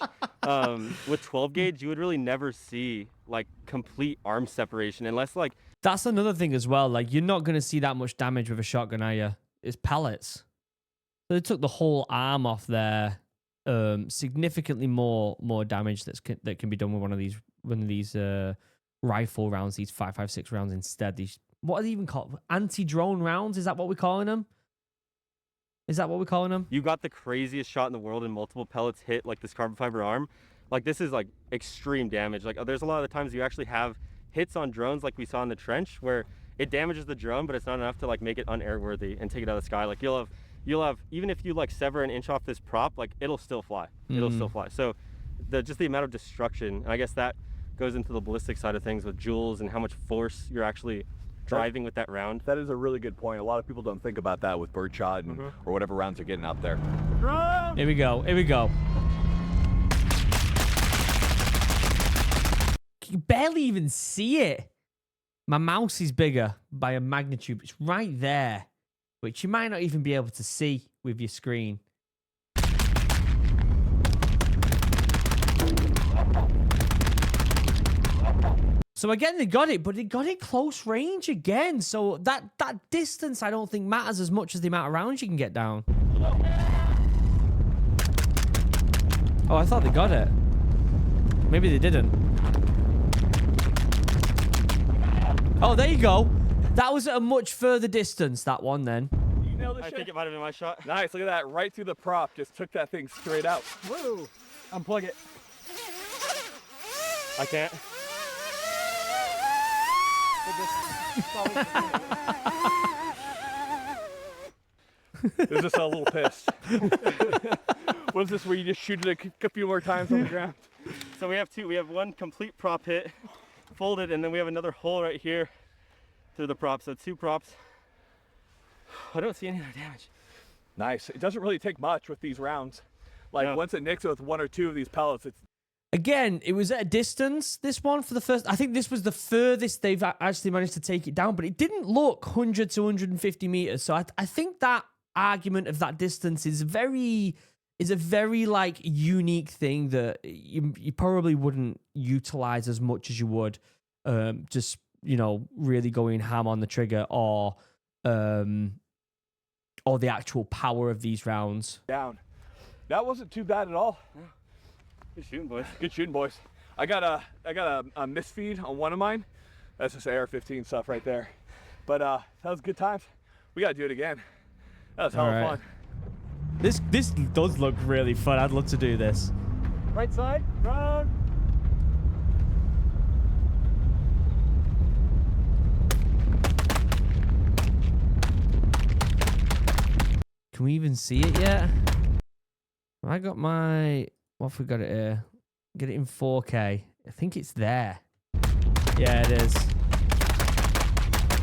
With 12 gauge, you would really never see like complete arm separation unless like That's another thing as well. Like, you're not going to see that much damage with a shotgun, are you? It's pellets. So they took the whole arm off there. Significantly more damage that can be done with one of these rifle rounds, these 5.56 rounds instead. These, what are they even called? Anti-drone rounds? Is that what we're calling them? you got the craziest shot in the world and multiple pellets hit like this carbon fiber arm. Like this is like extreme damage. Like there's a lot of the times you actually have hits on drones like we saw in the trench where it damages the drone, but it's not enough to like make it unairworthy and take it out of the sky. Like you'll have even if you like sever an inch off this prop, like it'll still fly. It'll still fly. So just the amount of destruction, and I guess that goes into the ballistic side of things with joules and how much force you're actually driving with that round. That is a really good point. A lot of people don't think about that with birdshot and or whatever rounds are getting out there. Here we go. You can barely even see it. My mouse is bigger by a magnitude. It's right there, which you might not even be able to see with your screen. So again, they got it, but they got it close range again. So that distance, I don't think matters as much as the amount of rounds you can get down. Oh, I thought they got it. Maybe they didn't. Oh, there you go. That was at a much further distance, that one then. You nailed the I shit. think it might have been my shot. Nice, look at that, right through the prop. Just took that thing straight out. Whoa! Unplug it. I can't. Is this a little pissed? Was this where you just shoot it a few more times on the ground? So we have two. We have one complete prop hit, folded, and then we have another hole right here through the prop. So 2 props. I don't see any other damage. Nice. It doesn't really take much with these rounds. Like No. once it nicks it with 1 or 2 of these pellets, it's Again, it was at a distance, this one, for the first... I think this was the furthest they've actually managed to take it down, but it didn't look 100 to 150 meters. So I think that argument of that distance is a very like unique thing that you probably wouldn't utilize as much as you would just, you know, really going ham on the trigger or the actual power of these rounds. down. That wasn't too bad at all. Good shooting, boys. Good shooting, boys. I got a misfeed on one of mine. That's just AR-15 stuff right there. But that was good times. We gotta do it again. That was hell of Alright. fun. This does look really fun. I'd love to do this. Right side, round. Can we even see it yet? I got my... What have we got it here? Get it in 4K. I think it's there. Yeah, it is.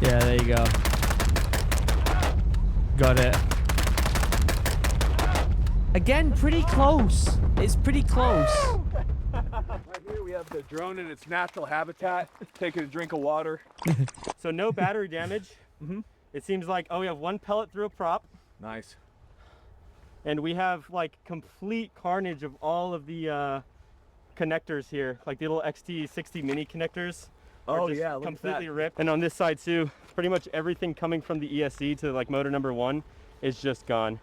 Yeah, there you go. Got it. Again, pretty close. It's pretty close. Right here we have the drone in its natural habitat, taking a drink of water. So no battery damage. It seems like, we have 1 pellet through a prop. Nice. And we have like complete carnage of all of the connectors here, like the little XT60 mini connectors. are Oh just yeah, look at completely that. ripped. And on this side too, pretty much everything coming from the ESC to like motor number 1 is just gone.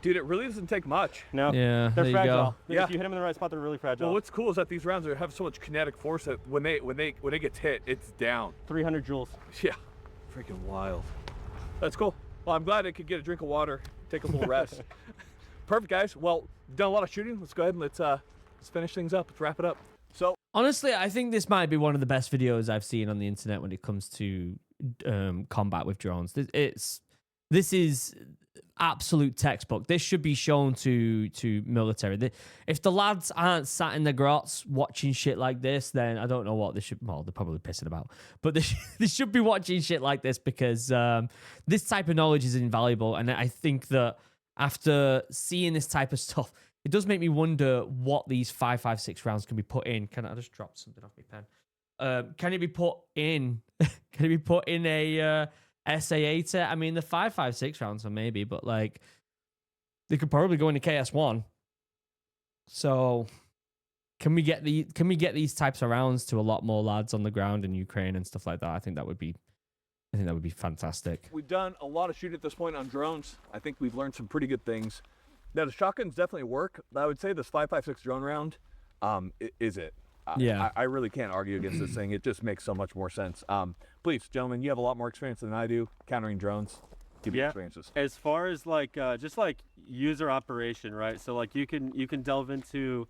Dude, it really doesn't take much. No, Yeah, they're there you fragile. go. Yeah. If you hit them in the right spot, they're really fragile. Well, what's cool is that these rounds have so much kinetic force that when it gets hit, it's down. 300 joules. Yeah, freaking wild. That's cool. Well, I'm glad I could get a drink of water, take a little rest. Perfect, guys. Well, done a lot of shooting. Let's go ahead and let's finish things up. Let's wrap it up. So, Honestly, I think this might be one of the best videos I've seen on the internet when it comes to combat with drones. This is absolute textbook. This should be shown to military. If the lads aren't sat in the grots watching shit like this, then I don't know what they should. Well, they're probably pissing about, but they should be watching shit like this because this type of knowledge is invaluable. And I think that after seeing this type of stuff, it does make me wonder what these 5.56 rounds can be put in. I just dropped something off my pen? Can it be put in? Can it be put in a SA8? I mean, the 5.56 rounds are maybe, but like they could probably go into KS1. So can we get these types of rounds to a lot more lads on the ground in Ukraine and stuff like that? I think that would be fantastic. We've done a lot of shooting at this point on drones. I think we've learned some pretty good things. Now the shotguns definitely work. I would say this 5.56 drone round is it. Yeah. I really can't argue against this thing. It just makes so much more sense. Please, gentlemen, you have a lot more experience than I do countering drones. Give me experiences. As far as like just like user operation, right? So like you can delve into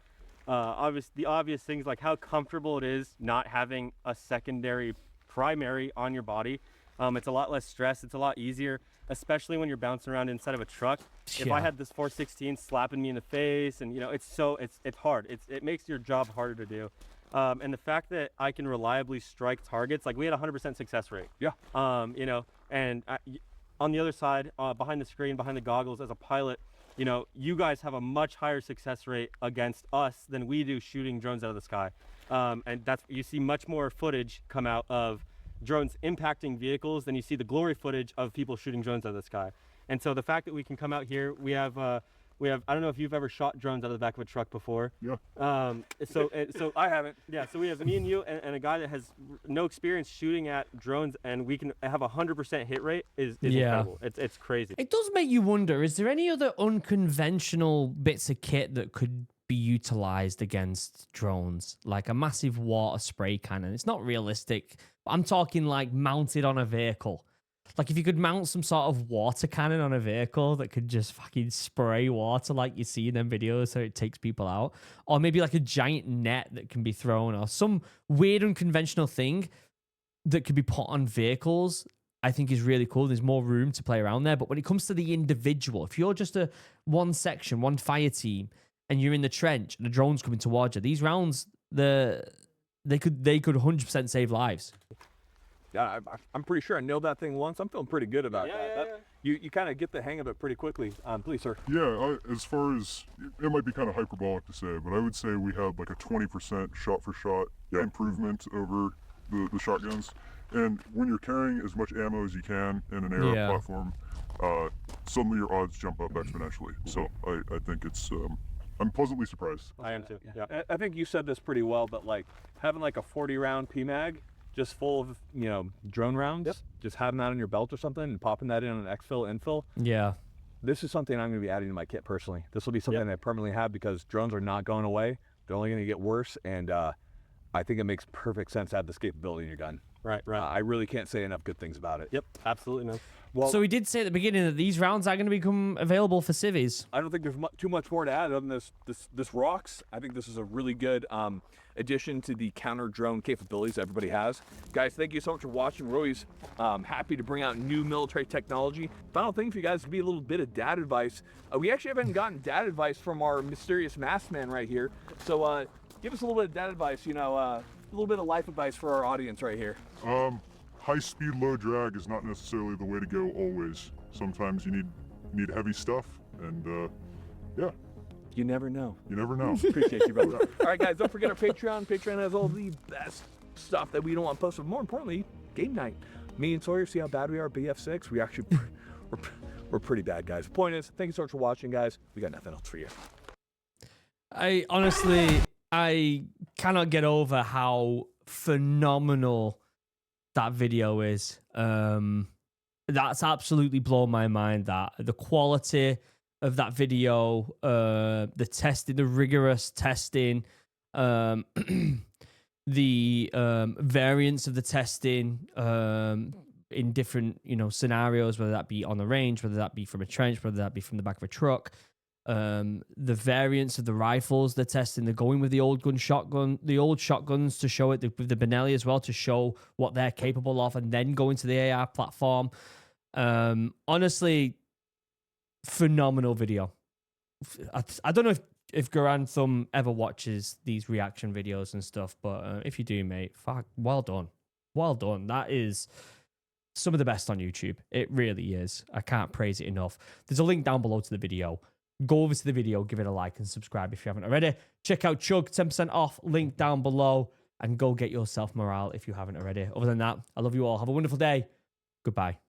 the obvious things like how comfortable it is not having a secondary primary on your body. It's a lot less stress. It's a lot easier, especially when you're bouncing around inside of a truck. If I had this 416 slapping me in the face, and it's hard. It makes your job harder to do. And the fact that I can reliably strike targets, like we had 100% success rate. Yeah. And on the other side, behind the screen, behind the goggles, as a pilot, you guys have a much higher success rate against us than we do shooting drones out of the sky. And you see much more footage come out of drones impacting vehicles than you see the glory footage of people shooting drones out of the sky. And so the fact that we can come out here, we have I don't know if you've ever shot drones out of the back of a truck before. Yeah. So I haven't. Yeah, so we have me and you and a guy that has no experience shooting at drones, and we can have 100% hit rate is incredible. It's crazy. It does make you wonder, is there any other unconventional bits of kit that could be utilized against drones? Like a massive water spray cannon. It's not realistic. I'm talking like mounted on a vehicle. Like if you could mount some sort of water cannon on a vehicle that could just fucking spray water like you see in them videos so it takes people out. Or maybe like a giant net that can be thrown, or some weird unconventional thing that could be put on vehicles, I think is really cool. There's more room to play around there. But when it comes to the individual, if you're just one section, one fire team, and you're in the trench and the drone's coming towards you, these rounds, they could 100% save lives. Yeah, I'm pretty sure I nailed that thing once. I'm feeling pretty good about that. You kind of get the hang of it pretty quickly. Please, sir. Yeah, as far as, it might be kind of hyperbolic to say, but I would say we have like a 20% shot for shot improvement over the shotguns. And when you're carrying as much ammo as you can in an AR platform, suddenly your odds jump up exponentially. So I think it's, I'm pleasantly surprised. I am too. Yeah. I think you said this pretty well, but like having like a 40 round PMag just full of, drone rounds, just having that on your belt or something and popping that in on an exfil, infill. Yeah. This is something I'm going to be adding to my kit personally. This will be something I permanently have because drones are not going away. They're only going to get worse. And I think it makes perfect sense to have this capability in your gun. Right. I really can't say enough good things about it. Yep, absolutely, man. Well, So we did say at the beginning that these rounds are going to become available for civvies. I don't think there's too much more to add other than this rocks. I think this is a really good addition to the counter drone capabilities everybody has. Guys, thank you so much for watching. We're always happy to bring out new military technology. Final thing for you guys to be a little bit of dad advice. We actually haven't gotten dad advice from our mysterious masked man right here. So give us a little bit of dad advice, a little bit of life advice for our audience right here. High speed, low drag is not necessarily the way to go always. Sometimes you need heavy stuff, and yeah. You never know. You never know. Appreciate you, brother. All right, guys, don't forget our Patreon. Patreon has all the best stuff that we don't want posted. More importantly, game night. Me and Sawyer see how bad we are at BF6. We actually, we're pretty bad, guys. The point is, thank you so much for watching, guys. We got nothing else for you. I honestly cannot get over how phenomenal that video is. That's absolutely blown my mind. That the quality of that video, the testing, the rigorous testing, the variance of the testing in different scenarios, whether that be on the range, whether that be from a trench, whether that be from the back of a truck. The variance of the rifles they're testing, they're going with the old shotguns to show it, with the Benelli as well, to show what they're capable of, and then going to the AR platform. Honestly, phenomenal video. I don't know if Garand Thumb ever watches these reaction videos and stuff, but if you do, mate, fuck, well done. Well done. That is some of the best on YouTube. It really is. I can't praise it enough. There's a link down below to the video. Go over to the video, give it a like and subscribe if you haven't already. Check out Chug, 10% off, link down below, and go get yourself morale if you haven't already. Other than that, I love you all. Have a wonderful day. Goodbye.